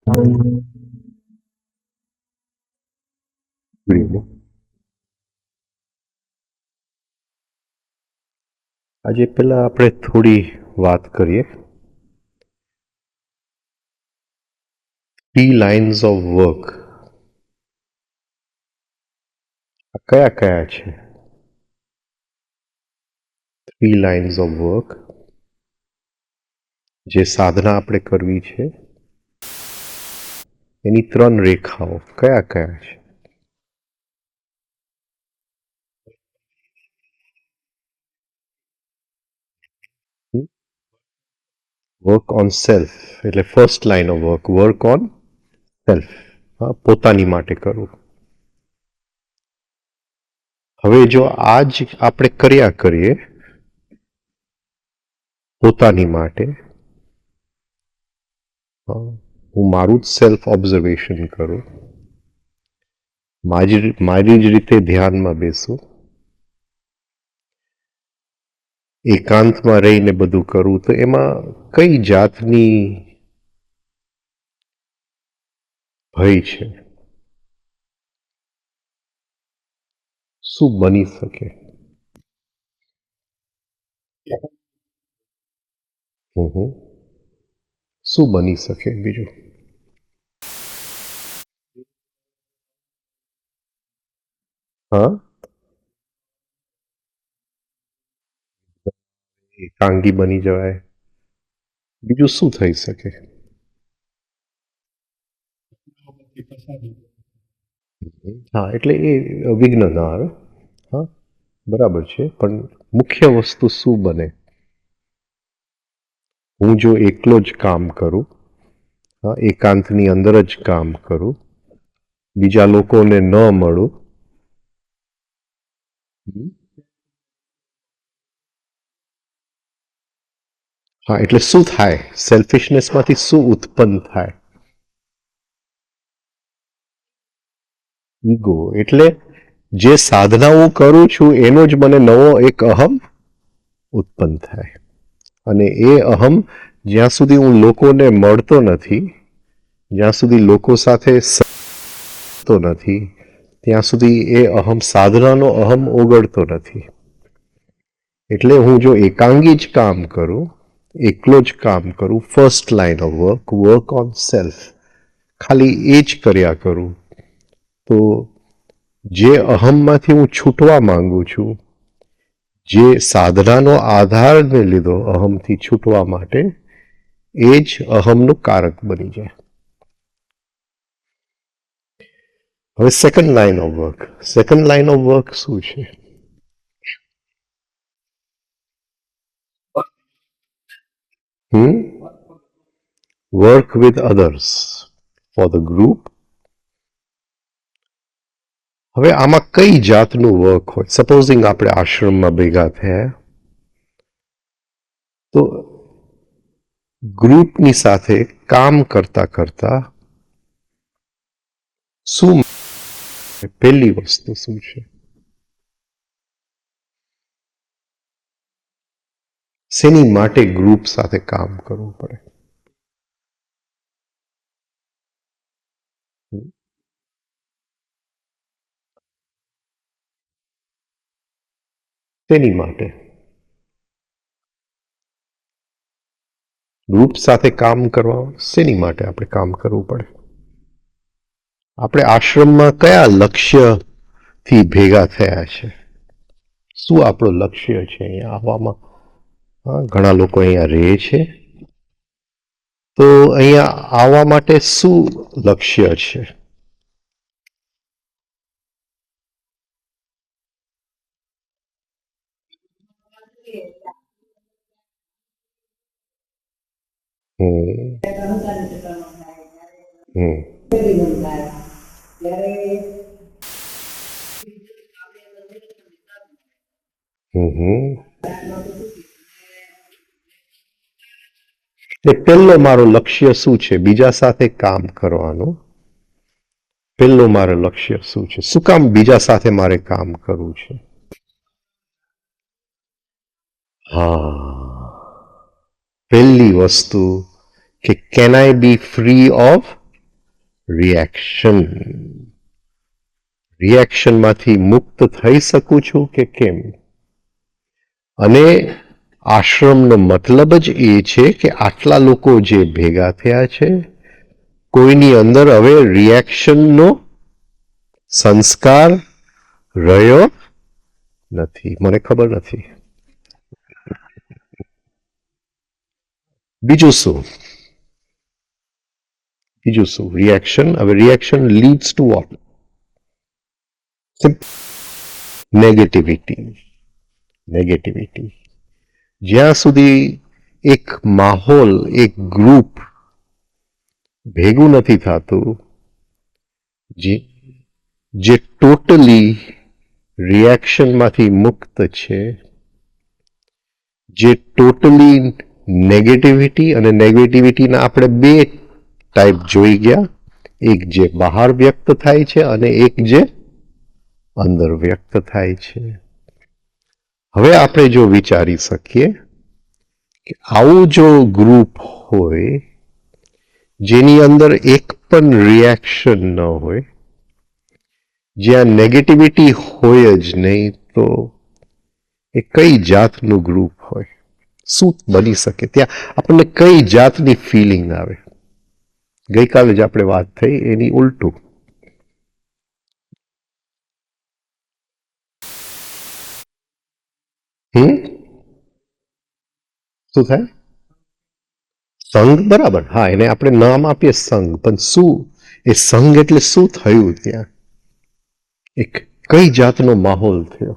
આજે પહેલા આપણે થોડી વાત કરીએ 3 લાઇન્સ ઓફ વર્ક કયા કયા છે? 3 લાઇન્સ ઓફ વર્ક જે સાધના આપણે કરવી છે એની 3 રેખાઓ કયા કયા છે? વર્ક ઓન સેલ્ફ એટલે first line of work, work own self, પોતાની માટે કરવું. હવે જો આ જ આપણે કર્યા કરીએ પોતાની માટે, હું મારું જ સેલ્ફ ઓબ્ઝર્વેશન કરું, મારી જ રીતે ધ્યાનમાં બેસું, એકાંતમાં રહીને બધું કરું, તો એમાં કઈ જાતની ભય છે? શું બની શકે? શું બની શકે બીજું? હા, એકાંગી બની જવાય. બીજું શું થઈ શકે? હા, એટલે એ વિઘ્ન ના આવે. હા, બરાબર છે, પણ મુખ્ય વસ્તુ શું બને? હું જો એકલો જ કામ કરું, એકાંતની અંદર જ કામ કરું, બીજા લોકોને ન મળું, હા, એટલે શું થાય? સેલ્ફિશનેસમાંથી શું ઉત્પન્ન થાય? ઈગો. એટલે જે સાધના હું કરું છું એનો જ મને નવો એક અહમ ઉત્પન્ન થાય, અને એ અહમ જ્યાં સુધી હું લોકોને મળતો નથી, જ્યાં સુધી લોકો સાથે તો નથી, ત્યાં સુધી એ અહમ સાધનાનો અહમ ઓગળતો નથી. એટલે હું જો એકાંગી જ કામ કરું, એકલો જ કામ કરું, first line of work, work own self, ખાલી એ જ કર્યા કરું, તો જે અહમમાંથી હું છૂટવા માંગુ છું, જે સાધનાનો આધારને લીધો અહમથી છૂટવા માટે, એ જ અહમનું કારક બની જાય. હવે second line of work, second line of work શું છે? Work with others for the group. હવે આમાં કઈ જાતનું વર્ક હોય? સપોઝિંગ આપણે આશ્રમમાં ભેગા થયા, તો ગ્રુપની સાથે કામ કરતા કરતા શું પહેલી વસ્તુ શું છે? શેની માટે ગ્રુપ સાથે કામ કરવું પડે? શેની માટે ગ્રુપ સાથે કામ કરવા? શેની માટે આપણે કામ કરવું પડે? આપણે આશ્રમમાં કયા લક્ષ્યથી ભેગા થયા છે? શું આપણું લક્ષ્ય છે અહીંયા આવવામાં? ઘણા લોકો અહીંયા રહે છે, તો અહીંયા આવવા માટે શું લક્ષ્ય છે? પહેલો મારો લક્ષ્ય શું છે? બીજા સાથે કામ કરવાનું પહેલું મારું લક્ષ્ય શું છે? શું કામ બીજા સાથે મારે કામ કરવું છે? હા, પહેલી વસ્તુ કે can I be free of reaction. રિએક્શનમાંથી મુક્ત થઈ શકું છું કે કેમ? અને આશ્રમનો મતલબ જ એ છે કે આટલા લોકો જે ભેગા થયા છે, કોઈની અંદર હવે રિએક્શનનો સંસ્કાર રહ્યો નથી. મને ખબર નથી. બીજું શું? રિએક્શન. હવે reaction leads to what? Negativity. જ્યાં સુધી એક માહોલ, એક ગ્રુપ ભેગું નથી થતું જે ટોટલી રિએક્શનમાંથી મુક્ત છે, જે ટોટલી નેગેટિવિટી, અને નેગેટિવિટીના આપણે બે ટાઈપ જોઈ ગયા, એક જે બહાર વ્યક્ત થાય છે અને એક જે અંદર વ્યક્ત થાય છે. હવે આપણે જો વિચારી શકીએ કે આવું જો ગ્રુપ હોય જેની અંદર એક પણ રિએક્શન ન હોય, જ્યાં નેગેટિવિટી હોય જ નહીં, તો એ કઈ જાતનું ગ્રુપ હોય? શું બની શકે? ત્યાં આપણને કઈ જાતની ફિલિંગ આવે? ગઈકાલે જ આપણે વાત થઈ એની ઉલટું. શું થાય? સંઘ. બરાબર. હા, એને આપણે નામ આપીએ સંઘ, પણ શું એ સંઘ એટલે શું થયું? ત્યાં એક કઈ જાતનો માહોલ થયો?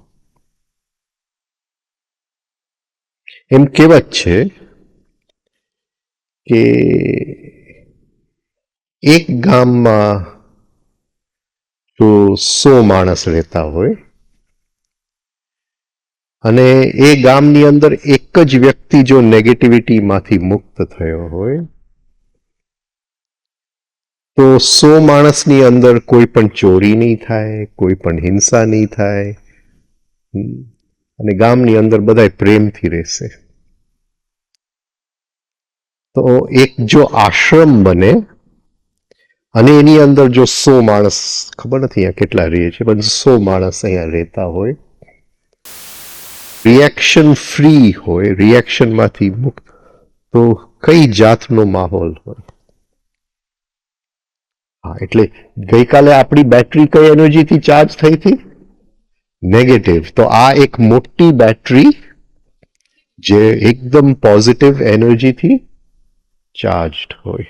એમ કહેવત છે કે એક ગામમાં જો 100 માણસ રહેતા હોય અને એ ગામની અંદર એક જ વ્યક્તિ જો નેગેટિવિટીમાંથી મુક્ત થયો હોય, તો 100 માણસની અંદર કોઈ પણ ચોરી નહીં થાય, કોઈ પણ હિંસા નહીં થાય, અને ગામની અંદર બધા પ્રેમથી રહેશે. તો એક જો આશ્રમ બને અને એની અંદર જો 100 માણસ, ખબર નથી અહીંયા કેટલા રહે છે, પણ 100 માણસ અહીંયા રહેતા હોય, રિએક્શન ફ્રી હોય, રિએક્શનમાંથી મુક્ત, તો કઈ જાતનો માહોલ હોય? હા, એટલે ગઈકાલે આપણી બેટરી કઈ એનર્જીથી ચાર્જ થઈ હતી? નેગેટિવ. તો આ એક મોટી બેટરી જે એકદમ પોઝિટિવ એનર્જીથી ચાર્જડ હોય.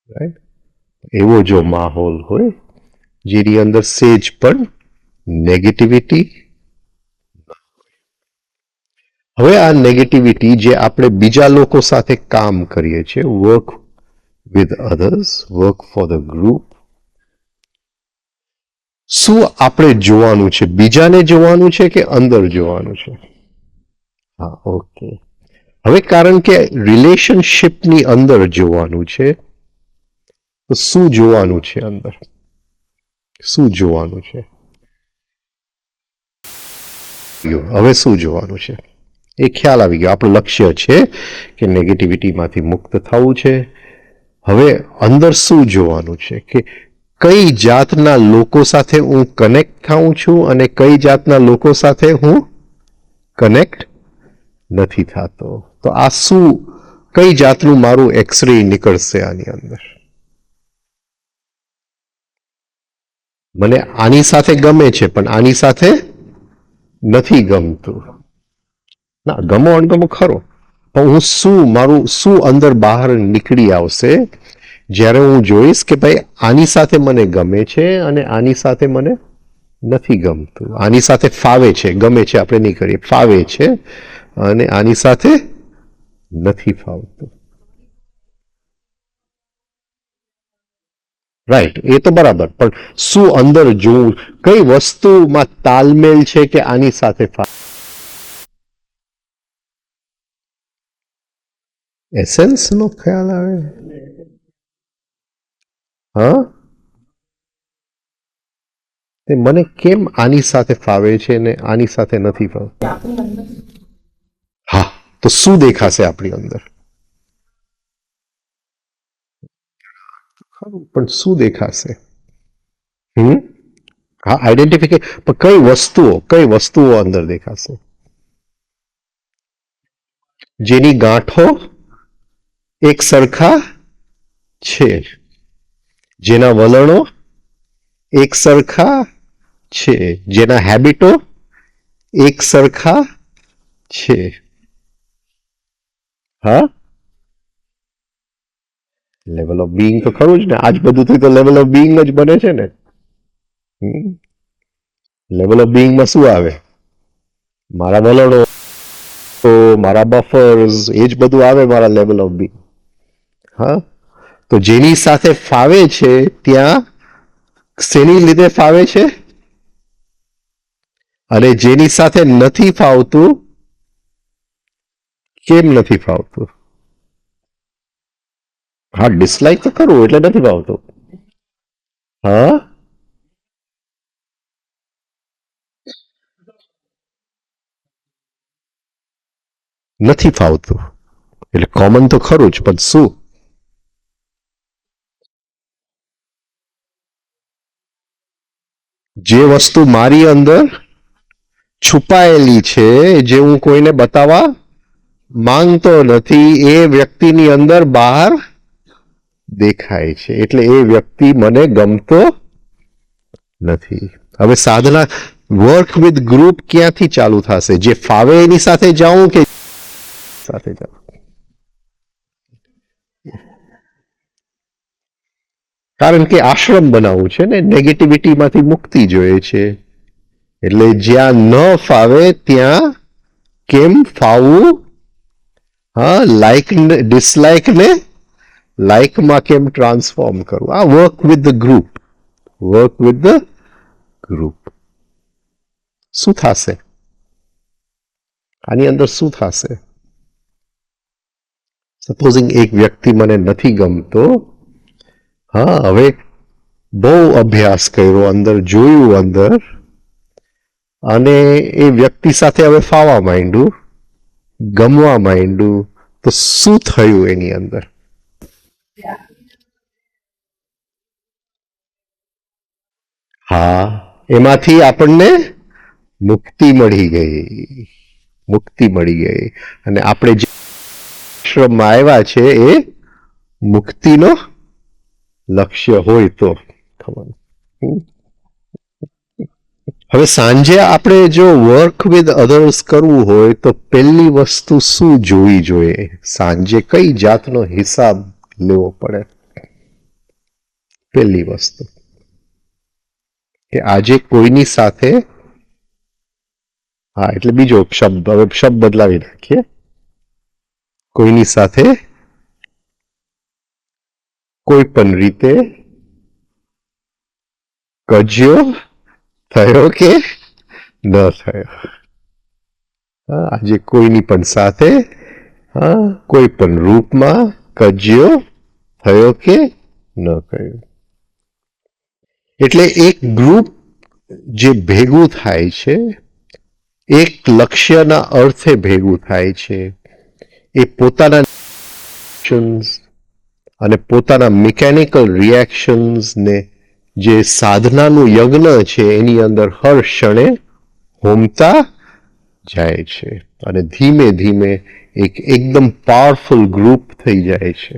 રાઈટ? એવો જો માહોલ હોય જેની અંદર સેજ પણ નેગેટિવિટી. હવે આ નેગેટિવિટી જે આપણે બીજા લોકો સાથે કામ કરીએ છીએ, work with others, work for the group, શું આપણે જોવાનું છે? બીજાને જોવાનું છે કે અંદર જોવાનું છે? હા, ઓકે. હવે કારણ કે રિલેશનશિપની અંદર જોવાનું છે, તો શું જોવાનું છે અંદર? શું જોવાનું છે? હવે શું જોવાનું છે? એ ખ્યાલ આવી ગયો. આપણું લક્ષ્ય છે કે નેગેટિવિટીમાંથી મુક્ત થવું છે. હવે અંદર શું જોવાનું છે કે કઈ જાતના લોકો સાથે હું કનેક્ટ થાઉં છું અને કઈ જાતના લોકો સાથે હું કનેક્ટ નથી થતો. તો આ શું, કઈ જાતનું મારું એક્સરે નીકળશે આની અંદર? મને આની સાથે ગમે છે પણ આની સાથે નથી ગમતું. ના, ગમો અણગમો ખરો, પણ હું શું, મારું શું અંદર બહાર નીકળી આવશે જ્યારે હું જોઈશ કે ભાઈ આની સાથે મને ગમે છે અને આની સાથે મને નથી ગમતું. આની સાથે ફાવે છે, ગમે છે આપણે નહીં કરીએ, ફાવે છે, અને આની સાથે નથી ફાવતું. રાઈટ, એ તો બરાબર, પણ શું અંદર જોવું, કઈ વસ્તુમાં તાલમેલ છે કે આની સાથે એસેન્સ નો ખ્યાલ આવે? હા, તે મને કેમ આની સાથે ફાવે છે ને આની સાથે નથી ફાવતું? હા, તો શું દેખાશે આપણી અંદર? પણ શું દેખાશે? હા, આઈડેન્ટિફિકેશન, પણ કઈ વસ્તુઓ અંદર દેખાશે જેની ગાંઠો એક સરખા છે, જેના વલણો એક સરખા છે, જેના હેબિટો એક સરખા છે. હા, લેવલ ઓફ બીઈંગ તો ખરું જ ને. આજ બધું તો લેવલ ઓફ બીઈંગ જ બને છે ને. લેવલ ઓફ બીઈંગમાં શું આવે? મારા વલણો, મારા બફર્સ, એ જ બધું આવે મારા લેવલ ઓફ બીઈંગ. હા, તો જેની સાથે ફાવે છે ત્યાં શેની લીધે ફાવે છે, અને જેની સાથે નથી ફાવતું કેમ નથી ફાવતું? હા, ડિસલાઈક તો કરવું એટલે નથી ફાવતું. હા, નથી ફાવતું એટલે કોમન તો ખરું જ, પણ શું? જે વસ્તુ મારી અંદર છુપાયેલી છે, જે હું કોઈને બતાવવા માંગતો નથી, એ વ્યક્તિની અંદર બહાર દેખાય છે, એટલે એ વ્યક્તિ મને ગમતો નથી. હવે સાધના વર્ક વિથ ગ્રુપ ક્યાંથી ચાલુ થશે? જે ફાવે એની સાથે જાઉં કે સાથે જાઉં? કારણ કે આશ્રમ બનાવવું છે ને, નેગેટિવિટીમાંથી મુક્તિ જોઈએ છે. એટલે જ્યાં ન ફાવે ત્યાં કેમ ફાવવું? હા, લાઈક ડિસલાઈક ને લાઈકમાં કેમ ટ્રાન્સફોર્મ કરવું? આ work with the group. Work with the group. શું થશે આની અંદર? શું થશે? સપોઝિંગ એક વ્યક્તિ મને નથી ગમતો. હા, હવે બહુ અભ્યાસ કર્યો, અંદર જોયું, અંદર, અને એ વ્યક્તિ સાથે હવે ફાવા માંડ્યું, ગમવા માંડ્યું, તો શું થયું એની અંદર? હા, એમાંથી આપણને મુક્તિ મળી ગઈ. મુક્તિ મળી ગઈ. અને આપણે જે આશ્રમમાં આવ્યા છે એ મુક્તિનો લક્ષ્ય હોય તો ખબર. હવે સાંજે આપણે જો વર્ક વિથ અધર્સ કરવું હોય તો પહેલી વસ્તુ શું જોવી જોઈએ? સાંજે કઈ જાતનો હિસાબ લેવો પડે? પહેલી વસ્તુ કે આજે કોઈની સાથે, હા, એટલે બીજો શબ્દ, હવે શબ્દ બદલાવી નાખીએ. કોઈની સાથે કોઈ પણ રીતે કજ્યો થયો કે ન થયો? આજે કોઈની પણ સાથે, હા, કોઈ પણ રૂપમાં કજ્યો થયો કે ન થયો? એટલે એક ગ્રુપ જે ભેગું થાય છે, એક લક્ષ્યના અર્થે ભેગું થાય છે, એ પોતાના અને પોતાના મિકેનિકલ રિએક્શન્સને જે સાધનાનું યજ્ઞ છે એની અંદર હર ક્ષણે હોમતા જાય છે, અને ધીમે ધીમે એક એકદમ પાવરફુલ ગ્રુપ થઈ જાય છે.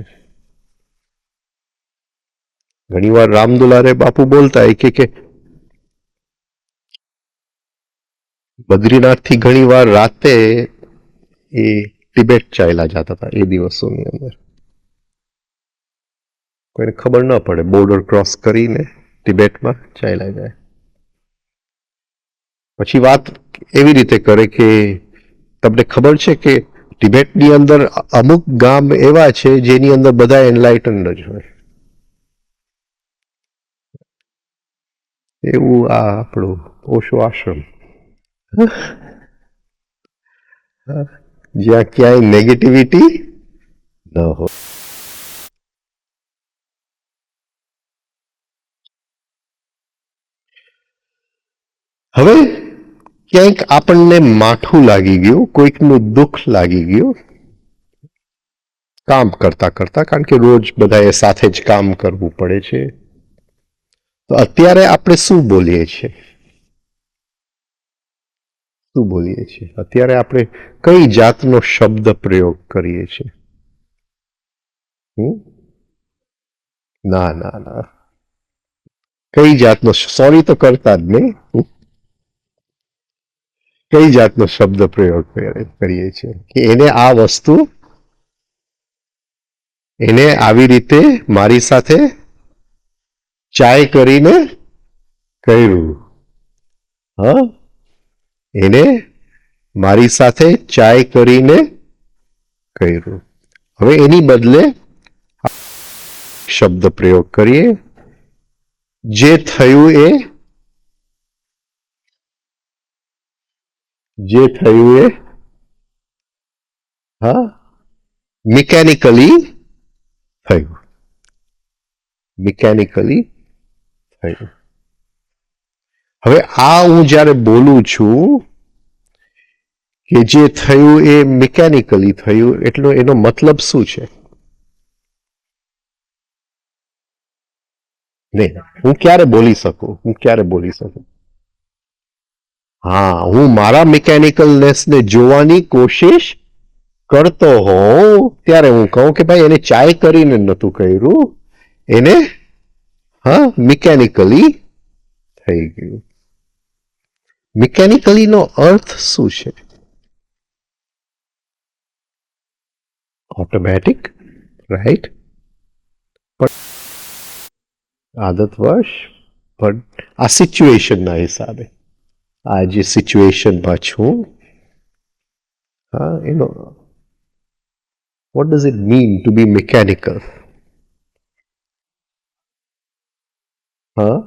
ઘણીવાર રામદુલારે બાપુ બોલતા કે બદ્રીનાથથી ઘણીવાર રાતે એ તિબેટ ચાલ્યા જતા હતા એ દિવસોની અંદર. કોઈને ખબર ન પડે, બોર્ડર ક્રોસ કરીને તિબેટમાં ચાલ્યા જાય. પછી વાત એવી રીતે કરે કે તમને ખબર છે કે તિબેટની અંદર અમુક ગામ એવા છે જેની અંદર બધા એનલાઇટન્ડ જ હોય. એવું આ આપણું ઓશો આશ્રમ, જ્યાં ક્યાંય નેગેટિવિટી ન હોય. હવે ક્યાંક આપણને માઠું લાગી ગયું, કોઈકનું દુઃખ લાગી ગયું, કામ કરતા કરતા, કારણ કે રોજ બધાએ સાથે જ કામ કરવું પડે છે. તો અત્યારે આપણે શું બોલીએ છીએ? શું બોલીએ છીએ અત્યારે? આપણે કઈ જાતનો શબ્દ પ્રયોગ કરીએ છીએ? ના ના ના, કઈ જાતનો? સોરી તો કરતા જ નહીં. કઈ જાતનો શબ્દ પ્રયોગ કરીએ છીએ કે એને આ વસ્તુ, એને આવી રીતે મારી સાથે ચાય કરીને કર્યું. હા, એને મારી સાથે ચાય કરીને કર્યું. હવે એની બદલે શબ્દ પ્રયોગ કરીએ, જે થયું એ, જે થયું એ, હા, મિકેનિકલી થયું. મિકેનિકલી થયું. હવે આ હું જ્યારે બોલું છું કે જે થયું એ મિકેનિકલી થયું, એટલો એનો મતલબ શું છે? નહીં, હું ક્યારે બોલી શકું? હું ક્યારે બોલી શકું? હા, હું મારા મિકેનિકલનેસને જોવાની કોશિશ કરતો હોઉં ત્યારે હું કહું કે ભાઈ એને ચાય કરીને નહોતું કર્યું, એને હા મિકેનિકલી થઈ ગયું. મિકેનિકલીનો અર્થ શું છે? Automatic, right? પણ આદતવશ, પણ આ સિચ્યુએશનના હિસાબે, આ જે સિચ્યુએશનમાં છું, હા, એનો what does it mean to be mechanical? હા,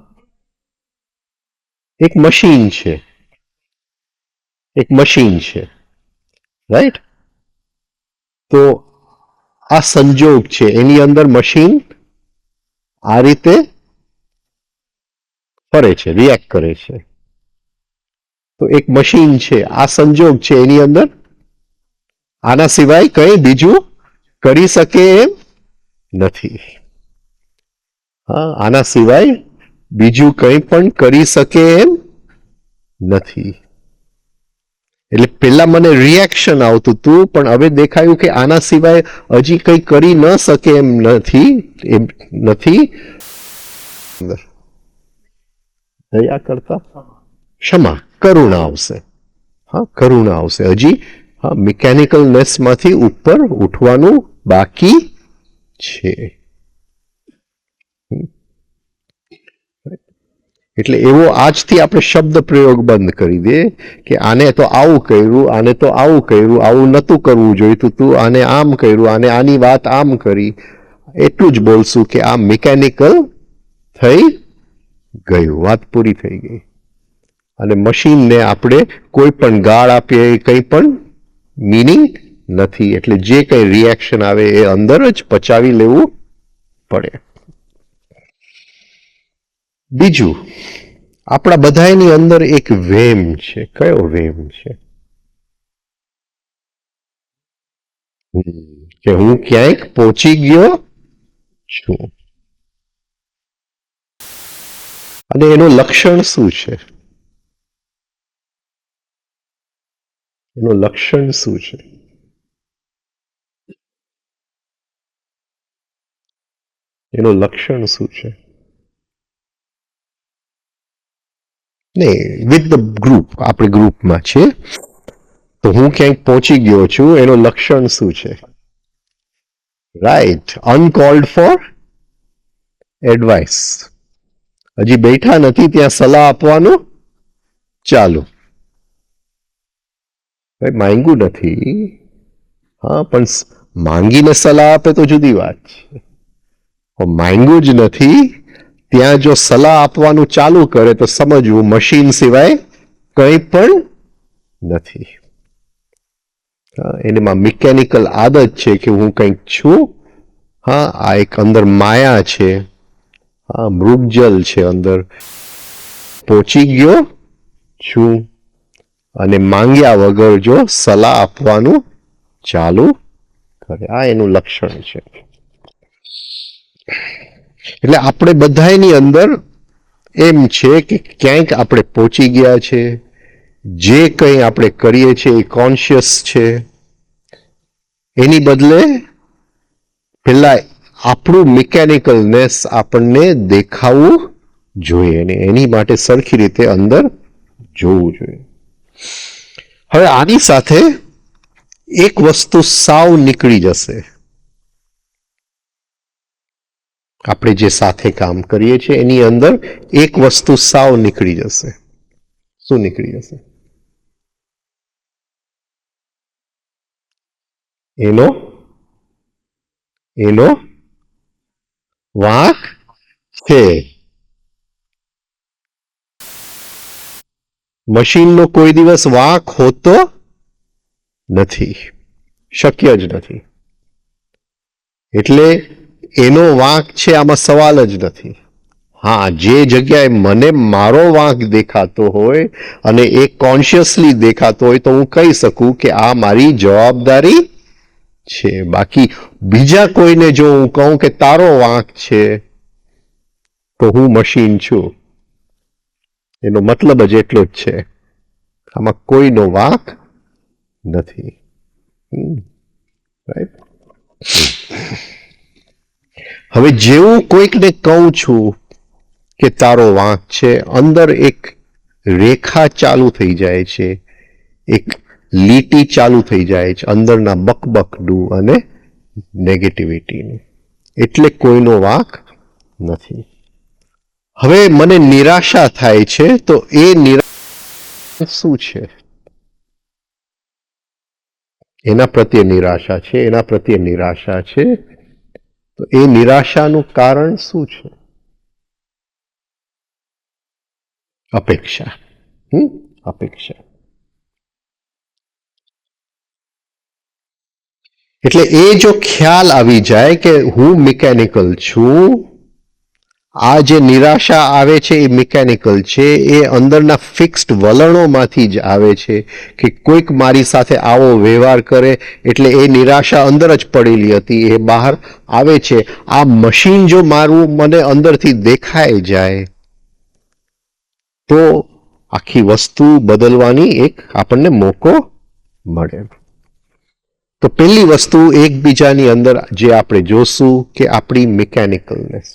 એક મશીન છે, એક મશીન છે, રાઈટ? તો આ સંજોગ છે, એની અંદર મશીન આ રીતે ફરે છે, રિએક્ટ કરે છે. તો એક મશીન છે, આ સંજોગ છે, એની અંદર આના સિવાય કંઈ બીજું કરી શકે એમ નથી. હા, આના સિવાય બીજું કંઈ પણ કરી શકે એમ નથી. એટલે પેલા મને રિએક્શન આવતું હતું, પણ હવે દેખાયું કે આના સિવાય હજી કંઈ કરી ન શકે એમ નથી. એમ નથી. દયા કરતા ક્ષમા, કરુણા આવશે. હા, કરુણા આવશે. હજી હા મિકેનિકલનેસમાંથી ઉપર ઉઠવાનું બાકી છે. એટલે એવો આજથી આપણે શબ્દ પ્રયોગ બંધ કરી દે કે આને તો આવું કર્યું, આને તો આવું કર્યું, આવું નહોતું કરવું જોઈતું તું, આને આમ કર્યું, આને આની વાત આમ કરી. એટલું જ બોલશું કે આ મિકેનિકલ થઈ ગયું, વાત પૂરી થઈ ગઈ. અને મશીનને આપણે કોઈ પણ ગાળ આપીએ, કંઈ પણ મિનિંગ નથી. એટલે જે કંઈ રિએક્શન આવે એ અંદર જ પચાવી લેવું પડે. બીજું, આપણા બધાની અંદર એક વેમ છે. કયો વેમ છે? કે હું ક્યાંક પહોંચી ગયો છું. અને એનું લક્ષણ શું છે? એનું લક્ષણ શું છે? એનું લક્ષણ શું છે? નહીં, વિથ ધ ગ્રુપ, આપણે ગ્રુપમાં છે તો હું ક્યાંક પહોંચી ગયો છું, એનું લક્ષણ શું છે? Right, uncalled for advice. હજી બેઠા નથી ત્યાં સલાહ આપવાનું ચાલુ. માંગ્યું નથી, હા, પણ માંગીને સલાહ આપે તો જુદી વાત છે. માંગ્યું જ નથી ત્યાં જો સલાહ આપવાનું ચાલુ કરે તો સમજવું મશીન સિવાય કંઈ પણ નથી. એનામાં મિકેનિકલ આદત છે કે હું કંઈક છું. હા, આ એક અંદર માયા છે. હા, મૃગજલ છે અંદર. પહોંચી ગયો છું અને માંગ્યા વગર જો સલાહ આપવાનું ચાલુ કરે. આ એનું લક્ષણ છે. એટલે આપણે બધાની અંદર એમ છે કે ક્યાંક આપણે પહોંચી ગયા છે, જે કંઈ આપણે કરીએ છીએ એ કોન્શિયસ છે, એની બદલે પેલા આપણું મિકેનિકલનેસ આપણને દેખાવું જોઈએ અને એની માટે સરખી રીતે અંદર જોવું જોઈએ. હવે આની સાથે એક વસ્તુ સાવ નીકળી જશે. આપણે જે સાથે કામ કરીએ છીએ એની અંદર એક વસ્તુ સાવ નીકળી જશે. શું નીકળી જશે? એનો વાંક છે. મશીનનો કોઈ દિવસ વાંક હોતો નથી, શક્ય જ નથી. એટલે એનો વાંક છે આમાં સવાલ જ નથી. હા, જે જગ્યાએ મને મારો વાંક દેખાતો હોય અને એ કોન્શિયસલી દેખાતો હોય તો હું કહી શકું કે આ મારી જવાબદારી છે. બાકી બીજા કોઈને જો હું કહું કે તારો વાંક છે તો હું મશીન છું. એનો મતલબ જ એટલો જ છે, આમાં કોઈનો વાંક નથી. રાઈટ? હવે જેવું કોઈકને કહું છું કે તારો વાંક છે, અંદર એક રેખા ચાલુ થઈ જાય છે, એક લીટી ચાલુ થઈ જાય છે અંદરના બકબકનું અને નેગેટિવિટીનું. એટલે કોઈનો વાંક નથી. હવે મને નિરાશા થાય છે તો એ નિરાશા શું છે? એના પ્રત્યે નિરાશા છે, એના પ્રત્યે નિરાશા છે. તો એ નિરાશાનું કારણ શું છે? અપેક્ષા. અપેક્ષા. એટલે એ જો ખ્યાલ આવી જાય કે હું મિકેનિકલ છું, આ જે નિરાશા આવે છે એ મિકેનિકલ છે, એ અંદરના ફિક્સ્ડ વલણોમાંથી જ આવે છે કે કોઈક મારી સાથે આવો વ્યવહાર કરે એટલે એ નિરાશા અંદર જ પડેલી હતી એ બહાર આવે છે. આ મશીન જો મારું મને અંદરથી દેખાઈ જાય તો આખી વસ્તુ બદલવાની એક આપણને મોકો મળે. તો પહેલી વસ્તુ એકબીજાની અંદર જે આપણે જોશું કે આપણી મિકેનિકલનેસ.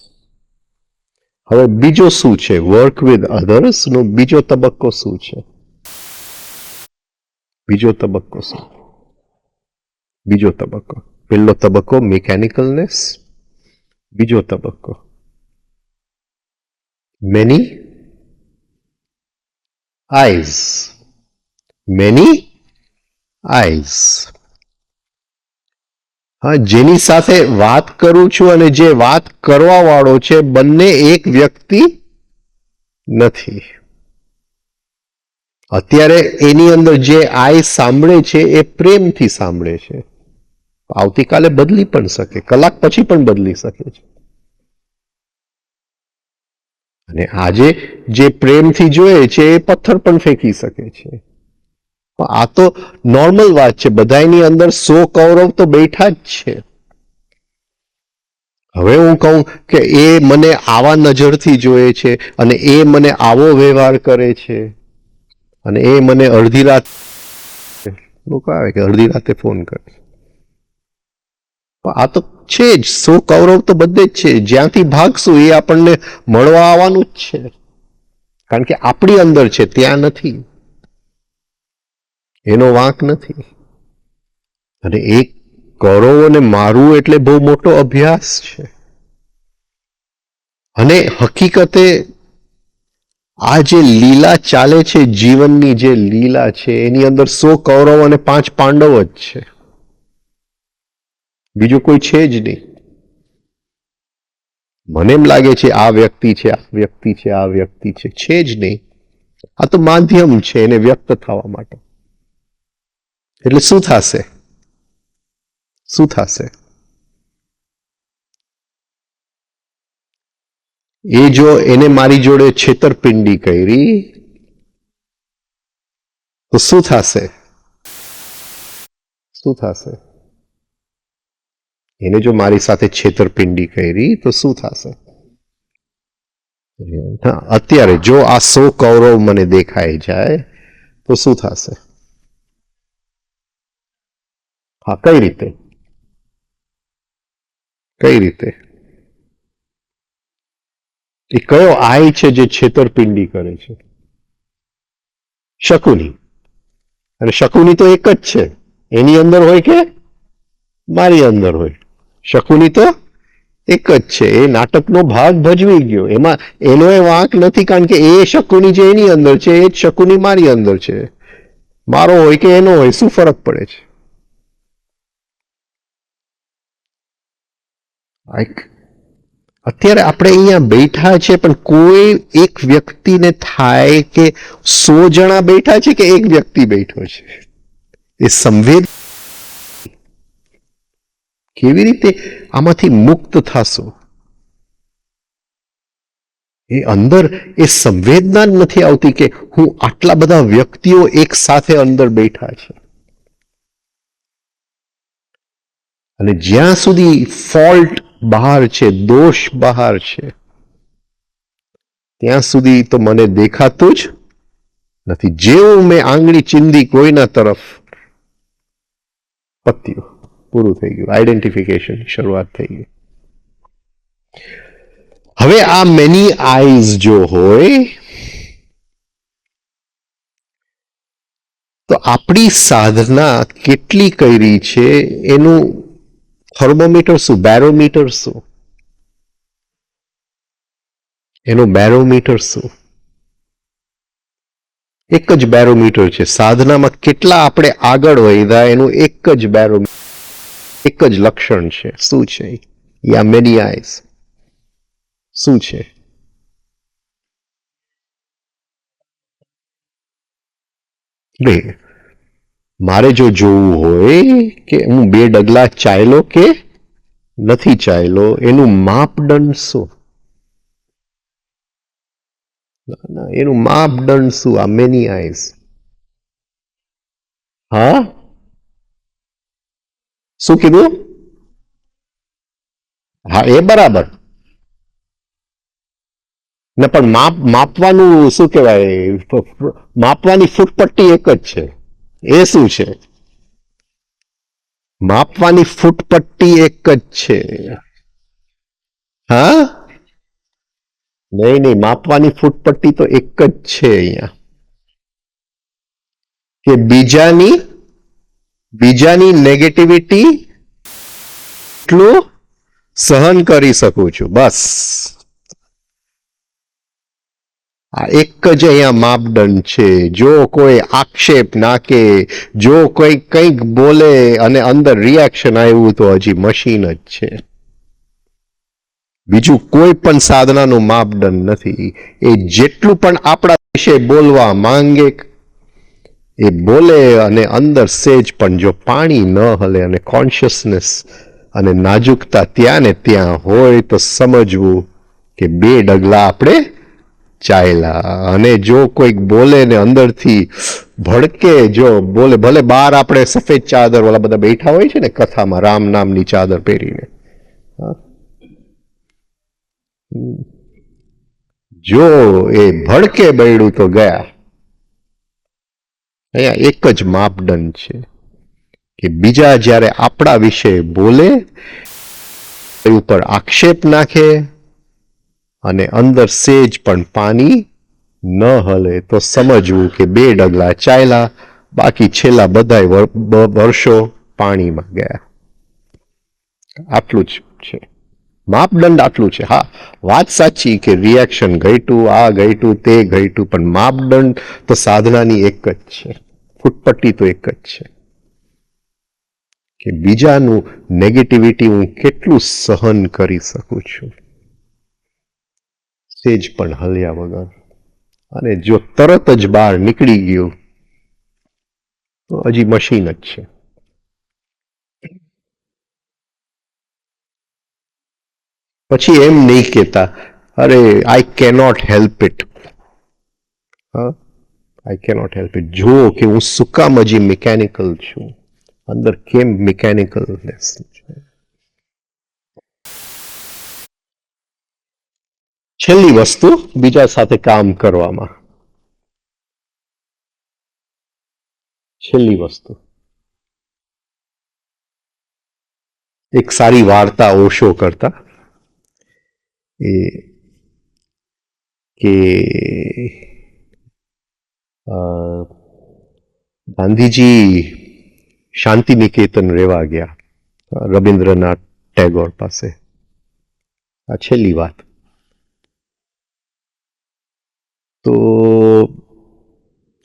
હવે બીજો શું છે? વર્ક વિથ અધર્સ નો બીજો તબક્કો શું છે? બીજો તબક્કો શું? બીજો તબક્કો. પહેલો તબક્કો મિકેનિકલનેસ, બીજો તબક્કો મેની આઈઝ. Many eyes. હા, જેની સાથે વાત કરું છું અને જે વાત કરવા વાળો છે બંને એક વ્યક્તિ નથી. અત્યારે એની અંદર જે આઈ સાંભળે છે એ પ્રેમથી સાંભળે છે. આવતીકાલે બદલી પણ શકે, કલાક પછી પણ બદલી શકે છે. અને આજે જે પ્રેમથી જોઈએ છે એ પથ્થર પણ ફેંકી શકે છે. આ તો નોર્મલ વાત છે. બધાની અંદર 100 કૌરવ તો બેઠા જ છે. હવે હું કહું કે એ મને આવા નજરથી જોઈએ છે અને એ મને આવો વ્યવહાર કરે છે અને એ મને અડધી રાત લોકો આવે કે અડધી રાતે ફોન કરે. આ તો છે જ, 100 કૌરવ તો બધે જ છે. જ્યાંથી ભાગશું એ આપણને મળવા આવવાનું જ છે, કારણ કે આપણી અંદર છે, ત્યાં નથી. એનો વાંક નથી. અને એક કૌરવોને મારવું એટલે બહુ મોટો અભ્યાસ છે. અને હકીકતે આ જે લીલા ચાલે છે, જીવનની જે લીલા છે, એની અંદર 100 કૌરવ અને 5 પાંડવ જ છે. બીજું કોઈ છે જ નહીં. મને એમ લાગે છે આ વ્યક્તિ છે, આ વ્યક્તિ છે, આ વ્યક્તિ છે જ નહીં. આ તો માધ્યમ છે એને વ્યક્ત થવા માટે. એટલે શું થશે? શું થશે? એ જો એને મારી જોડે છેતરપિંડી કરી તો શું થશે? શું થશે? એને જો મારી સાથે છેતરપિંડી કરી તો શું થશે? અત્યારે જો આ 100 કૌરવ મને દેખાઈ જાય તો શું થશે? હા, કઈ રીતે? કઈ રીતે? એ કયો આય છે જે છેતરપિંડી કરે છે? શકુની. અને શકુની તો એક જ છે. એની અંદર હોય કે મારી અંદર હોય? શકુની તો એક જ છે. એ નાટકનો ભાગ ભજવી ગયો. એમાં એનો એ વાંક નથી, કારણ કે એ શકુની જે એની અંદર છે એ જ શકુની મારી અંદર છે. મારો હોય કે એનો હોય, શું ફરક પડે છે? અત્યારે આપણે અહીંયા બેઠા છે, પણ કોઈ એક વ્યક્તિને થાય કે 100 જણા બેઠા છે કે એક વ્યક્તિ બેઠો છે? એ સંવેદ કેવી રીતે આમાંથી મુક્ત થશો? એ અંદર એ સંવેદના જ નથી આવતી કે હું આટલા બધા વ્યક્તિઓ એક સાથે અંદર બેઠા છે. અને જ્યાં સુધી ફોલ્ટ બહાર છે, દોષ બહાર છે, ત્યાં સુધી તો મને દેખાતું જ નથી. જેવું મેં આંગળી ચીંધી કોઈના તરફ, પત્યું, પૂરું થઈ ગયું. આઈડેન્ટિફિકેશન શરૂઆત થઈ ગઈ. હવે આ મેની આઈઝ જો હોય તો આપણી સાધના કેટલી કરી છે એનું થર્મોમીટર શું, બેરોમીટર શું? એનું બેરોમીટર શું? એક જ બેરોમીટર છે. સાધનામાં કેટલા આપણે આગળ વધ્યા એનું એક જ બેરોમીટર, એક જ લક્ષણ છે. શું છે? યા મેની આઈઝ શું છે? મારે જો જોવું હોય કે હું 2 ડગલા ચાલ્યો કે નથી ચાલ્યો, એનું માપદંડ શું? એનું માપદંડ શું? આ મેની આઈઝ. હા, શું કીધું? હા, એ બરાબર ને, પણ માપવાનું શું કહેવાય? માપવાની ફૂટપટ્ટી એક જ છે. એ શું છે? માપવાની ફૂટપટ્ટી એક જ છે. હા, નહીં, માપવાની ફૂટપટ્ટી તો એક જ છે અહીંયા, કે બીજાની નેગેટિવિટી એટલું સહન કરી શકું છું, બસ. આ એક જ અહીંયા માપદંડ છે. જો કોઈ આક્ષેપ નાખે, જો કોઈ કંઈક બોલે અને અંદર રિએક્શન આવ્યું, તો હજી મશીન જ છે. બીજું કોઈ પણ સાધનાનું માપદંડ નથી. એ જેટલું પણ આપણા વિશે બોલવા માંગે એ બોલે, અને અંદર સેજ પણ જો પાણી ન હલે અને કોન્શિયસનેસ અને નાજુકતા ત્યાં ને ત્યાં હોય, તો સમજવું કે 2 ડગલા આપણે ચાલ્યા. અને જો કોઈક બોલે ને અંદરથી ભડકે, જો બોલે, ભલે બહાર આપણે સફેદ ચાદર વાળા બધા બેઠા હોય છે ને કથામાં, રામ નામની ચાદર પહેરીને, જો એ ભડકે બૈડું તો ગયા. અહીંયા એક જ માપદંડ છે કે બીજા જ્યારે આપણા વિશે બોલે, ઉપર આક્ષેપ નાખે અને અંદર સેજ પણ પાણી ન હલે, તો સમજવું કે 2 ડગલા ચાલ્યા, બાકી છેલ્લા બધા વર્ષો પાણીમાં ગયા. આટલું જ છે માપદંડ, આટલું છે. હા, વાત સાચી કે રિએક્શન ઘટ્યું, આ ઘટ્યું, તે ઘટ્યું, પણ માપદંડ તો સાધનાની એક જ છે. ફૂટપટ્ટી તો એક જ છે કે બીજાનું નેગેટિવિટી હું કેટલું સહન કરી શકું છું, સેજ પણ હલ્યા વગર. અને જો તરત જ બહાર નીકળી ગયું તો હજી મશીન જ છે. પછી એમ નહીં કહેતા, અરે આઈ કેનોટ હેલ્પ ઇટ. હા, આઈ કેનોટ હેલ્પ ઇટ. જુઓ કે હું શું કામ હજી મિકેનિકલ છું, અંદર કેમ મિકેનિકલનેસ છે. છેલ્લી વસ્તુ બીજા સાથે કામ કરવામાં. છેલ્લી વસ્તુ એક સારી વાર્તા ઓશો કરતા એ કે ગાંધીજી શાંતિ નિકેતન રહેવા ગયા રવિન્દ્રનાથ ટેગોર પાસે. આ છેલ્લી વાત. તો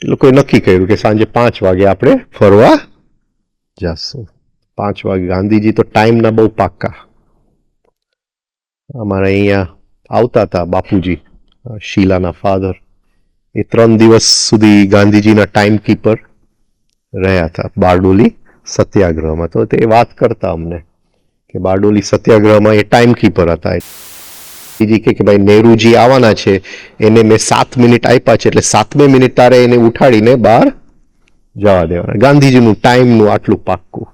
લોકોએ નક્કી કર્યું કે સાંજે 5 વાગે આપણે ફરવા જશું. 5 વાગે. ગાંધીજી તો ટાઈમના બહુ પાક્કા. અમારા અહીંયા આવતા હતા બાપુજી, શીલાના ફાધર. એ 3 દિવસ સુધી ગાંધીજીના ટાઈમ કીપર રહ્યા હતા બારડોલી સત્યાગ્રહમાં. તો તે વાત કરતા અમને કે બારડોલી સત્યાગ્રહમાં એ ટાઈમ કીપર હતા. કે ભાઈ નહેરુજી આવવાના છે, એને મેં 7 મિનિટ આપ્યા છે, એટલે 7મી મિનિટ તારે એને ઉઠાડીને બહાર જવા દેવાના. ગાંધીજીનું ટાઈમનું આટલું પાક્કું.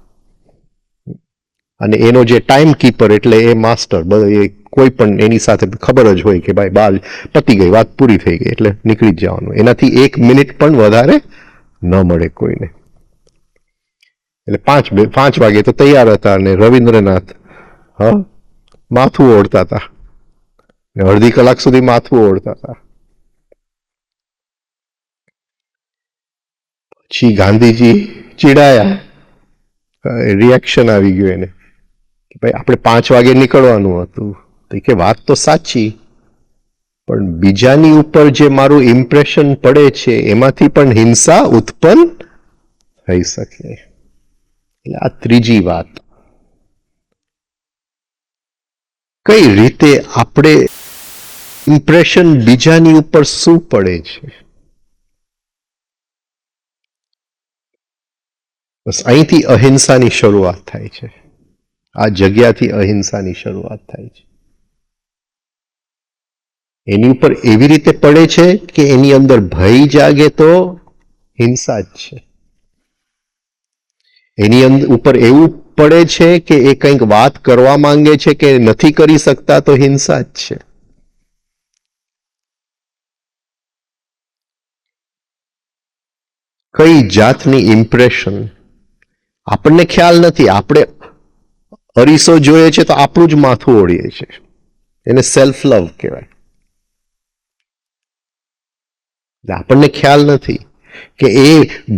અને એનો જે ટાઈમ કીપર એટલે એ માસ્ટર, એ કોઈ પણ એની સાથે ખબર જ હોય કે ભાઈ બાર પતી ગઈ, વાત પૂરી થઈ ગઈ, એટલે નીકળી જ જવાનું. એનાથી 1 મિનિટ પણ વધારે ન મળે કોઈને. એટલે 5 વાગે તો તૈયાર હતા અને રવિન્દ્રનાથ માથું ઓળતા હતા. અડધી કલાક સુધી માથું ઓળતા હતા. પછી ગાંધીજી ચીડાયા, રિએક્શન આવી ગયું એને કે ભાઈ આપણે 5 વાગે નીકળવાનું હતું. તો કે વાત તો સાચી, પણ બીજાની ઉપર જે મારું ઇમ્પ્રેશન પડે છે એમાંથી પણ હિંસા ઉત્પન્ન થઈ શકે. એટલે આ ત્રીજી વાત. કઈ રીતે આપણે ઇમ્પ્રેશન બીજાની ઉપર શું પડે છે, બસ અહીંથી અહિંસાની શરૂઆત થાય છે. આ જગ્યાથી અહિંસાની શરૂઆત થાય છે. એની ઉપર એવી રીતે પડે છે કે એની અંદર ભય જાગે તો હિંસા જ છે. એની ઉપર એવું પડે છે કે એ કંઈક વાત કરવા માંગે છે કે નથી કરી શકતા તો હિંસા જ છે. કઈ જાતની ઇમ્પ્રેશન આપણને ખ્યાલ નથી. આપણે અરીસો જોઈએ છે તો આપણું જ માથું ઓળીએ છીએ. એને સેલ્ફ લવ કહેવાય. આપણને ખ્યાલ નથી કે એ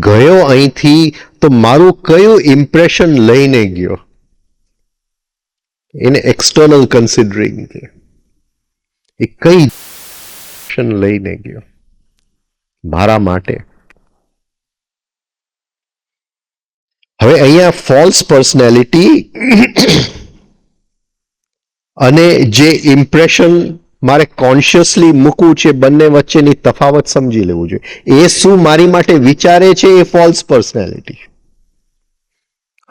ગયો અહીંથી તો મારું કયું ઇમ્પ્રેશન લઈને ગયો. એને એક્સટર્નલ કન્સિડરિંગ કે એ કઈ લઈને ગયો મારા માટે. હવે અહીંયા ફોલ્સ પર્સનાલિટી અને જે ઇમ્પ્રેશન મારે કોન્શિયસલી મૂકવું છે, બંને વચ્ચેની તફાવત સમજી લેવું જોઈએ. એ શું મારી માટે વિચારે છે એ ફોલ્સ પર્સનાલિટી.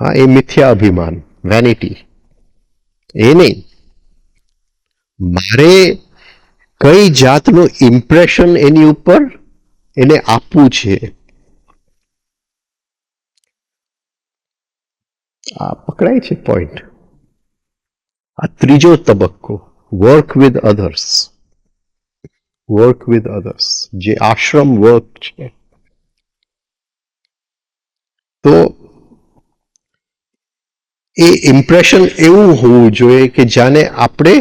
હા, એ મિથ્યા અભિમાન, વેનિટી. એ નહીં. મારે કઈ જાતનું ઇમ્પ્રેશન એની ઉપર એને આપવું છે, આ પકડાય છે પોઈન્ટ. આ ત્રીજો તબક્કો, work with others. Work with others જે આશ્રમ વર્ક છે. તો એ ઇમ્પ્રેશન એવું હોવું જોઈએ કે જાને આપણે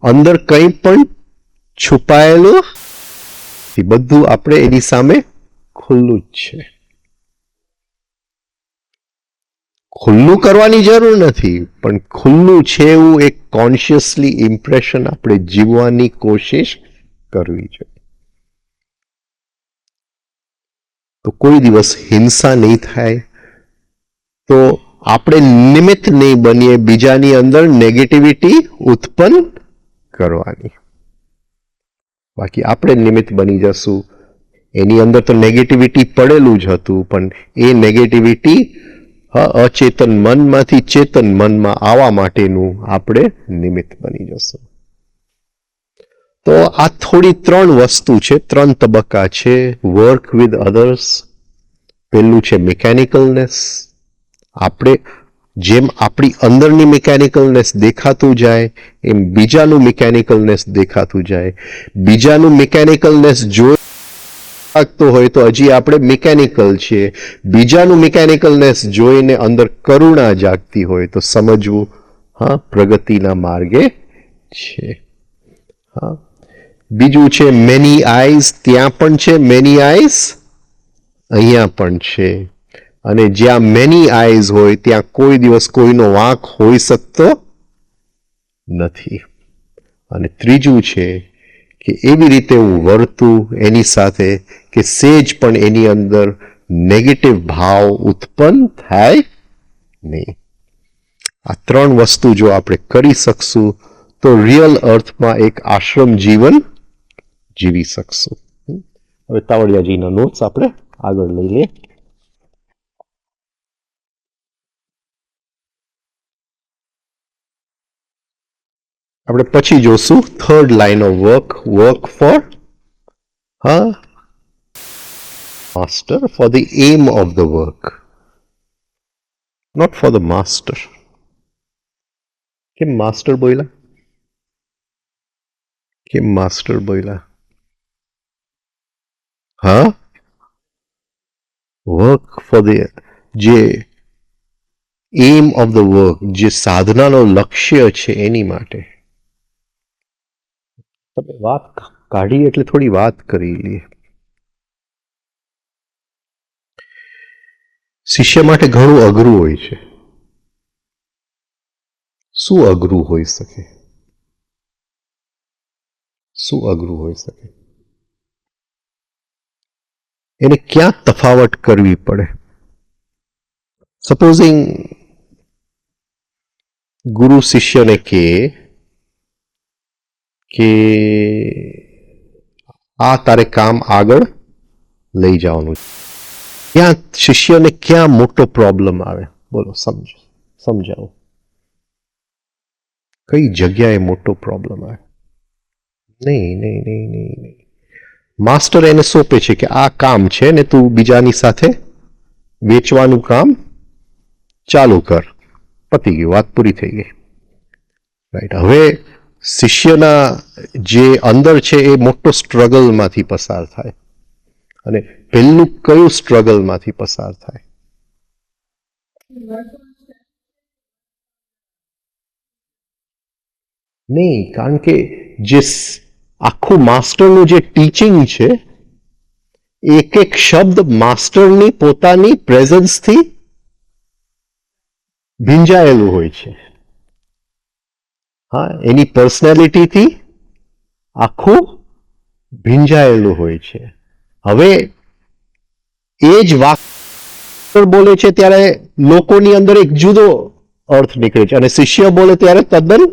અંદર કંઈ પણ છુપાયેલું, બધું આપણે એની સામે ખુલ્લું જ છે. ખુલ્લું કરવાની જરૂર નથી, પણ ખુલ્લું છે એવું એક કોન્શિયસલી ઇમ્પ્રેશન આપણે જીવવાની કોશિશ કરવી જોઈએ. તો કોઈ દિવસ હિંસા નહીં થાય. તો આપણે નિમિત્ત નહીં બનીએ બીજાની અંદર નેગેટિવિટી ઉત્પન્ન કરવાની. બાકી આપણે નિમિત્ત બની જશું. એની અંદર તો નેગેટિવિટી પડેલું જ હતું, પણ એ નેગેટિવિટી અચેતન મનમાંથી ચેતન મનમાં આવવા માટેનું આપણે નિમિત્ત બની જશું. તો આ થોડી 3 વસ્તુ છે, 3 તબક્કા છે વર્ક વિથ અધર્સ. પહેલું છે મિકેનિકલનેસ. આપણે જેમ આપણી અંદરની મિકેનિકલનેસ દેખાતું જાય એમ બીજાનું મિકેનિકલનેસ દેખાતું જાય. બીજાનું મિકેનિકલનેસ જોઈ લાગતો હોય તો હજી આપણે મિકેનિકલ છીએ. બીજાનું મિકેનિકલનેસ જોઈને અંદર કરુણા જાગતી હોય તો સમજવું હા પ્રગતિના માર્ગે છે. હા બીજું છે મેની આઈઝ, ત્યાં પણ છે મેની આઈઝ, અહીંયા પણ છે. અને જ્યાં મેની આઈઝ હોય ત્યાં કોઈ દિવસ કોઈનો વાંક હોઈ શકતો નથી. અને ત્રીજું છે કે એવી રીતે હું વર્તું એની સાથે કે સેજ પણ એની અંદર નેગેટિવ ભાવ ઉત્પન્ન થાય નહીં. આ ત્રણ વસ્તુ જો આપણે કરી શકશું તો રિયલ અર્થમાં એક આશ્રમ જીવન જીવી શકશું. હવે તાવડિયાજીના નોટ્સ આપણે આગળ લઈ લઈએ. આપણે પછી જોશું third line of work, work for master, for the aim of the work, not for the master. કેમ માસ્ટર બોલ્યા? કેમ માસ્ટર બોલ્યા? હા, વર્ક ફોર ધ, જે એમ ઓફ ધ વર્ક, જે સાધનાનો લક્ષ્ય છે એની માટે. તમે વાત કાઢી એટલે થોડી વાત કરી લઈએ. શિષ્ય માટે ઘણું અઘરું હોય છે. શું અઘરું હોઈ શકે? શું અઘરું હોઈ શકે? એને ક્યાં તફાવત કરવી પડે? સપોઝિંગ ગુરુ શિષ્યને કહે કે આ તારે કામ આગળ લઈ જવાનું, ત્યાં શિષ્યને ક્યાં મોટો પ્રોબ્લેમ આવે? બોલો, સમજાવો. કઈ જગ્યાએ મોટો પ્રોબ્લેમ આવે? નહીં. માસ્ટર એને સોંપે છે કે આ કામ છે ને તું બીજાની સાથે વેચવાનું કામ ચાલુ કર. પતી ગયું, વાત પૂરી થઈ ગઈ. રાઈટ. હવે શિષ્યના જે અંદર છે એ મોટો સ્ટ્રગલમાંથી પસાર થાય. અને પહેલું કયું સ્ટ્રગલમાંથી પસાર થાય? નહીં, કારણ કે જે આખું માસ્ટરનું જે ટીચિંગ છે, એક એક શબ્દ માસ્ટરની પોતાની પ્રેઝન્સથી ભીંજાયેલું હોય છે. હા, એની પર્સનાલિટીથી આખું ભીંજાયેલું હોય છે. હવે એ જ વાક્ય બોલે છે ત્યારે લોકોની અંદર એક જુદો અર્થ નીકળે છે અને શિષ્ય બોલે ત્યારે તદ્દન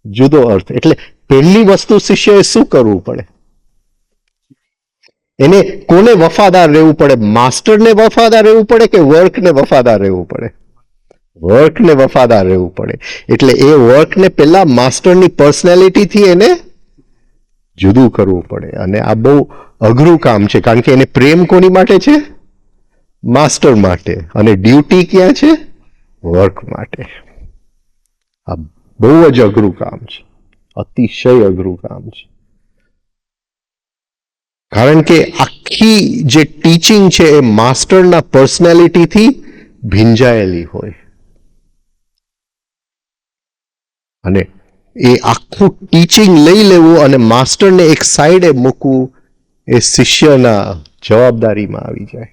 જુદો અર્થ. એટલે પહેલી વસ્તુ શિષ્યએ શું કરવું પડે? એને કોને વફાદાર રહેવું પડે? માસ્ટરને વફાદાર રહેવું પડે કે વર્કને વફાદાર રહેવું પડે? વર્કને વફાદાર રહેવું પડે. એટલે એ વર્કને પહેલા માસ્ટરની પર્સનાલિટીથી એને જુદું કરવું પડે. અને આ બહુ અઘરું કામ છે, કારણ કે એને પ્રેમ કોની માટે છે? માસ્ટર માટે. અને ડ્યુટી ક્યાં છે? વર્ક માટે. આ બહુ જ અઘરું કામ છે, અતિશય અઘરું કામ છે. કારણ કે આખી જે ટીચિંગ છે એ માસ્ટરના પર્સનાલિટીથી ભીંજાયેલી હોય. અને એ આખું ટીચિંગ લઈ લેવું અને માસ્ટરને એક સાઈડે મૂકવું એ શિષ્યના જવાબદારીમાં આવી જાય.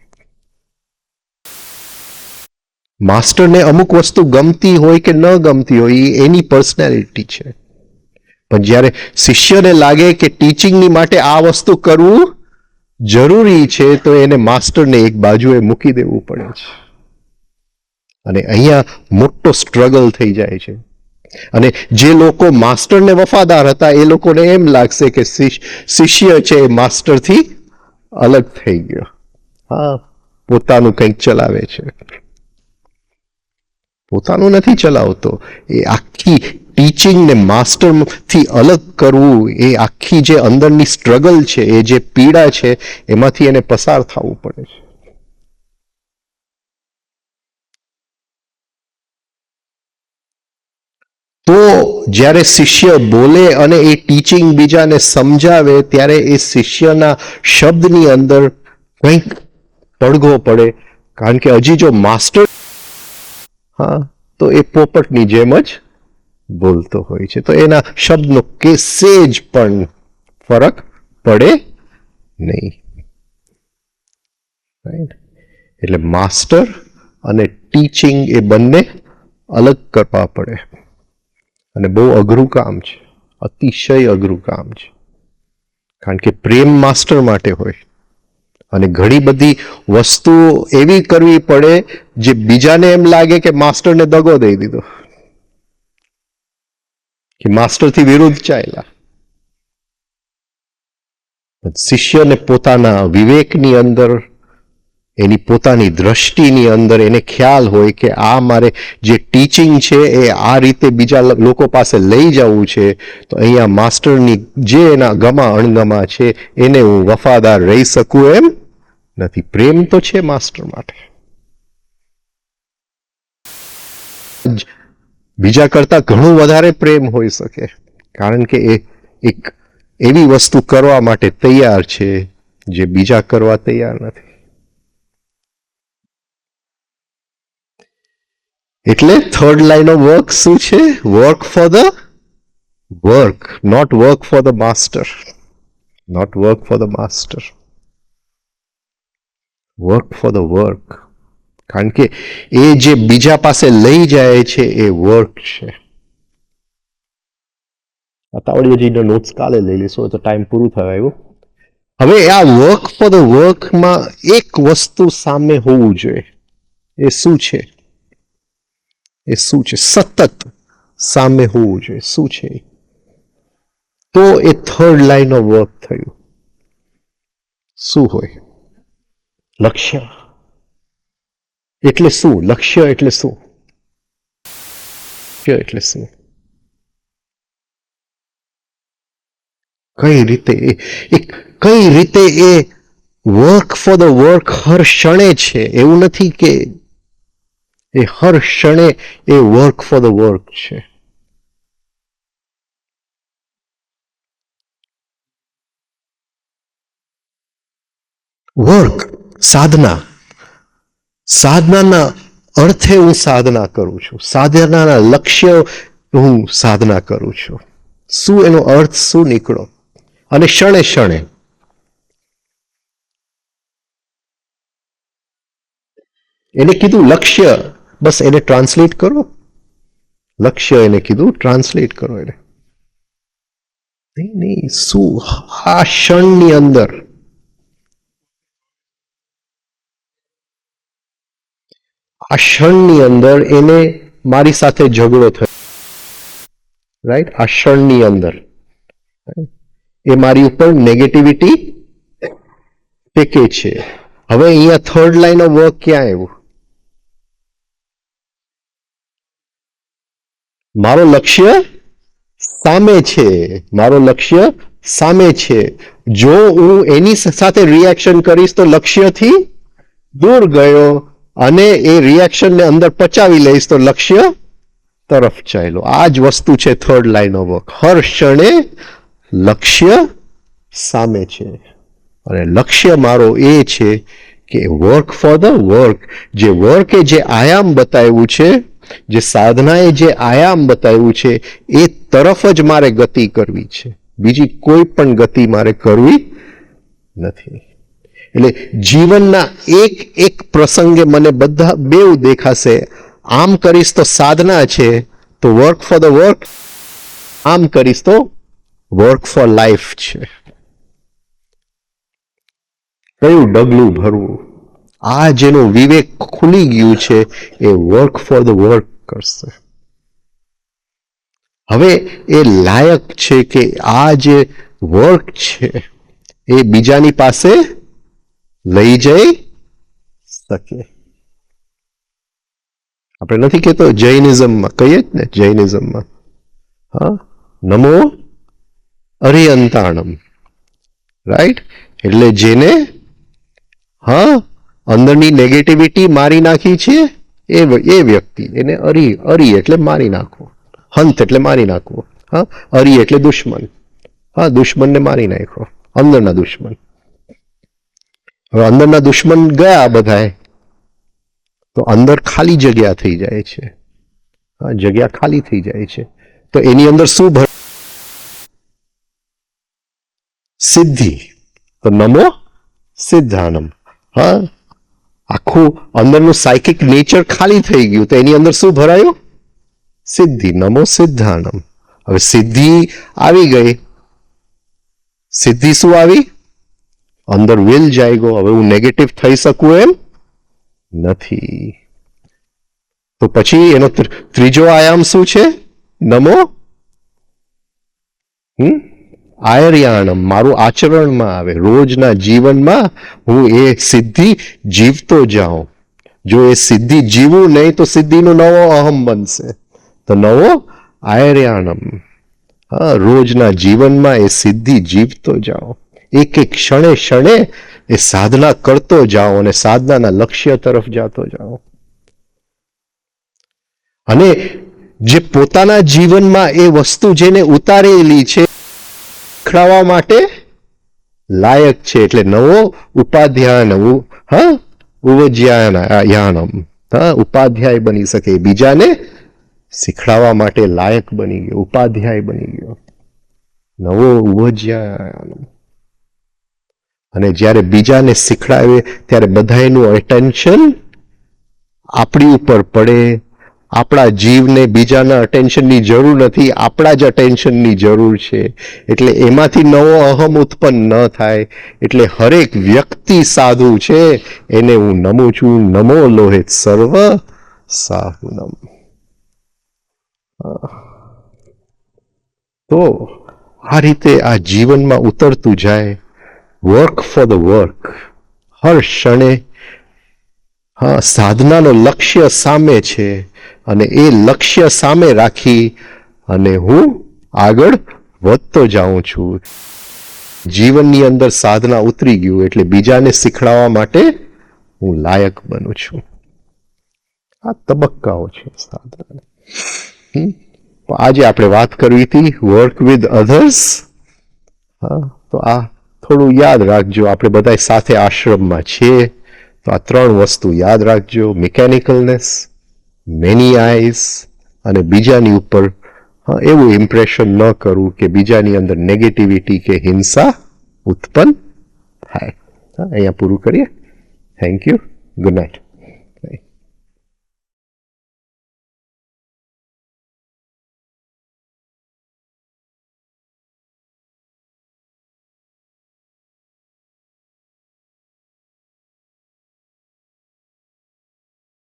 માસ્ટરને અમુક વસ્તુ ગમતી હોય કે ન ગમતી હોય એ એની પર્સનાલિટી છે. પણ જ્યારે શિષ્યને લાગે કે ટીચિંગની માટે આ વસ્તુ કરવું જરૂરી છે તો એને માસ્ટરને એક બાજુએ મૂકી દેવું પડે છે. અને અહીંયા મોટો સ્ટ્રગલ થઈ જાય છે. અને જે લોકો માસ્ટરને વફાદાર હતા એ લોકોને એમ લાગશે કે શિષ્ય છે એ માસ્ટરથી અલગ થઈ ગયો. હા, પોતાનું કંઈક ચલાવે છે. પોતાનું નથી ચલાવતો. એ આખી ટીચિંગને માસ્ટરથી અલગ કરવું, એ આખી જે અંદરની સ્ટ્રગલ છે, એ જે પીડા છે, એમાંથી એને પસાર થવું પડે છે. તો જ્યારે શિષ્ય બોલે અને એ ટીચિંગ બીજાને સમજાવે ત્યારે એ શિષ્યના શબ્દની અંદર કંઈક પડઘો પડે, કારણ કે હજી જો માસ્ટર તો એ પોપટની જેમ જ બોલતો હોય છે, તો એના શબ્દનો સેજ પણ ફરક પડે નહીં. એટલે માસ્ટર અને ટીચિંગ એ બંને અલગ કરવા પડે અને બહુ અઘરું કામ છે, અતિશય અઘરું કામ છે, કારણ કે પ્રેમ માસ્ટર માટે હોય અને ઘણી બધી વસ્તુઓ એવી કરવી પડે જે બીજાને એમ લાગે કે માસ્ટરને દગો દઈ દીધો, કે માસ્ટરથી વિરુદ્ધ ચાલ્યા. શિષ્યને પોતાના વિવેકની અંદર, એની પોતાની દ્રષ્ટિની અંદર એને ખ્યાલ હોય કે આ મારે જે ટીચિંગ છે એ આ રીતે બીજા લોકો પાસે લઈ જવું છે, તો અહીંયા માસ્ટરની જે એના ગમા અણગમા છે એને હું વફાદાર રહી શકું એમ નથી. પ્રેમ તો છે માસ્ટર માટે, બીજા કરતા ઘણું વધારે પ્રેમ હોઈ શકે, કારણ કે એ એક એવી વસ્તુ કરવા માટે તૈયાર છે જે બીજા કરવા તૈયાર નથી. એટલે થર્ડ લાઈન ઓફ વર્ક શું છે? Work for the work, not work for the master, not work for the master, work for the work. કારણ કે એ જે બીજા પાસે લઈ જાય છે એ વર્ક છે. તાવડીજીનો નોટ્સ કાલે લઈ લઈશું, તો ટાઈમ પૂરું થવા આવ્યું. હવે આ વર્ક ફોર ધ વર્કમાં એક વસ્તુ સામે હોવું જોઈએ. એ શું છે? એ શું છે? સતત સામે હોવું જોઈએ. શું છે? તો એ થર્ડ લાઈન ઓફ વર્ક થયું. શું હોય? લક્ષ્ય. એટલે શું? લક્ષ્ય એટલે શું? લક્ષ્ય એટલે શું? કઈ રીતે એ વર્ક ફોર ધ વર્ક હર ક્ષણે છે? એવું નથી કે એ હર ક્ષણે એ વર્ક ફોર ધ વર્ક છે. વર્ક, સાધના, સાધનાના અર્થે હું સાધના કરું છું, સાધનાના લક્ષ્ય હું સાધના કરું છું. શું એનો અર્થ શું નીકળો? અને ક્ષણે ક્ષણે એને કીધું લક્ષ્ય, બસ એને ટ્રાન્સલેટ કરો. લક્ષ્ય એને કીધું ટ્રાન્સલેટ કરો. એને નહીં, શું આ ક્ષણની અંદર, આ ક્ષણની અંદર એને મારી સાથે ઝઘડો થયો, રાઈટ? આ ક્ષણની અંદર એ મારી ઉપર નેગેટિવિટી ફેંકે છે. હવે અહીંયા થર્ડ લાઈન ઓફ વર્ક ક્યાં આવ્યું? મારો લક્ષ્ય સામે છે, મારો લક્ષ્ય સામે છે. જો હું એની સાથે રિએક્શન કરીશ તો લક્ષ્યથી દૂર ગયો, અને એ રિએક્શનને અંદર પચાવી લઈશ તો લક્ષ્ય તરફ ચાલ્યો. આ જ વસ્તુ છે થર્ડ લાઈન ઓફ વર્ક. હર ક્ષણે લક્ષ્ય સામે છે, અને લક્ષ્ય મારો એ છે કે વર્ક ફોર ધ વર્ક. જે વર્કે જે આયામ બતાવ્યું છે, જે સાધનાએ જે આયામ બતાવ્યું છે, એ તરફ જ મારે ગતિ કરવી છે. બીજી કોઈ પણ ગતિ મારે કરવી નથી. એટલે જીવનના એક એક પ્રસંગે મને બધા બેઉ દેખાશે. આમ કરીશ તો સાધના છે, તો વર્ક ફોર ધ વર્ક. આમ કરીશ તો વર્ક ફોર લાઈફ છે. કયું ડગલું ભરવું? આ જેનું વિવેક ખુલી ગયું છે એ વર્ક ફોર ધ વર્ક કરશે. હવે એ લાયક છે કે આ જે વર્ક છે એ બીજાની પાસે લઈ જઈ શકે. આપણે નથી કહેતો જૈનિઝમમાં, કહીએ જ ને જૈનિઝમમાં, હા, નમો અરિયંતાણમ, રાઈટ? એટલે જેને અંદરની નેગેટિવિટી મારી નાખી છે એ વ્યક્તિ, એને અરી એટલે મારી નાખો. હંત એટલે મારી નાખવો, હા, અરી એટલે દુશ્મન, હા, દુશ્મનને મારી નાખ્યો, અંદરના દુશ્મન. હવે અંદરના દુશ્મન ગયા બધાએ, તો અંદર ખાલી જગ્યા થઈ જાય છે, હા, જગ્યા ખાલી થઈ જાય છે. તો એની અંદર શું ભર? સિદ્ધિ. તો નમો સિદ્ધાનમ. હા, આખું અંદરનું સાયકિક નેચર ખાલી થઈ ગયું, તો એની અંદર શું ભરાયું? સિદ્ધિ. નમો સિદ્ધાનમ. હવે સિદ્ધિ આવી ગઈ. સિદ્ધિ શું આવી? અંદર વિલ જાયગો. હવે હું નેગેટિવ થઈ શકું એમ નથી. તો પછી એનો ત્રીજો આયામ શું છે? નમો આયર્યાણમ. મારું આચરણમાં આવે, રોજના જીવનમાં હું એ સિદ્ધિ જીવતો જાઉં. જો એ સિદ્ધિ જીવું નહીં તો સિદ્ધિનો નવો અહમ બનશે. તો નવો આયર્યાણમ. હા, રોજના જીવનમાં એ સિદ્ધિ જીવતો જાઓ, એક એક ક્ષણે ક્ષણે એ સાધના કરતો જાઓ અને સાધનાના લક્ષ્ય તરફ જતો જાઓ. અને જે પોતાના જીવનમાં એ વસ્તુ જેને ઉતારેલી છે શીખડાવવા માટે લાયક છે, એટલે નવો ઉપાધ્યાય, હા, ઉવજ્યાયાનમ, હા, ઉપાધ્યાય બની શકે, બીજાને શીખડાવવા માટે લાયક બની ગયો, ઉપાધ્યાય બની ગયો, નવો ઉવજ્યાયાનમ. અને જ્યારે બીજાને શીખડાવે ત્યારે બધાનું અટેન્શન આપણી ઉપર પડે. આપણા જીવને બીજાના અટેન્શનની જરૂર નથી, આપણા જ અટેન્શનની જરૂર છે. એટલે એમાંથી નવો અહમ ઉત્પન્ન ન થાય. એટલે હરેક વ્યક્તિ સાધુ છે, એને હું નમું છું. નમો લોહિત સર્વ સાધુનમ. તો આ રીતે આ જીવનમાં ઉતરતું જાય. Work for the work. હર ક્ષણે, હા, સાધનાનો લક્ષ્ય સામે છે અને એ લક્ષ્ય સામે રાખી અને હું આગળ વધતો જાઉં છું. જીવનની અંદર સાધના ઉતરી ગયું એટલે બીજાને શીખડાવવા માટે હું લાયક બનું છું. આ તબક્કાઓ છે સાધના. આજે આપણે વાત કરવી હતી વર્ક વિથ અધર્સ. હા, તો આ થોડું યાદ રાખજો. આપણે બધા સાથે આશ્રમમાં છીએ, તો આ ત્રણ વસ્તુ યાદ રાખજો. મિકેનિકલનેસ, મેની આઈઝ, અને બીજાની ઉપર એવું ઇમ્પ્રેશન ન કરવું કે બીજાની અંદર નેગેટિવિટી કે હિંસા ઉત્પન્ન થાય. અહીંયા પૂરું કરીએ. Thank you. Good night.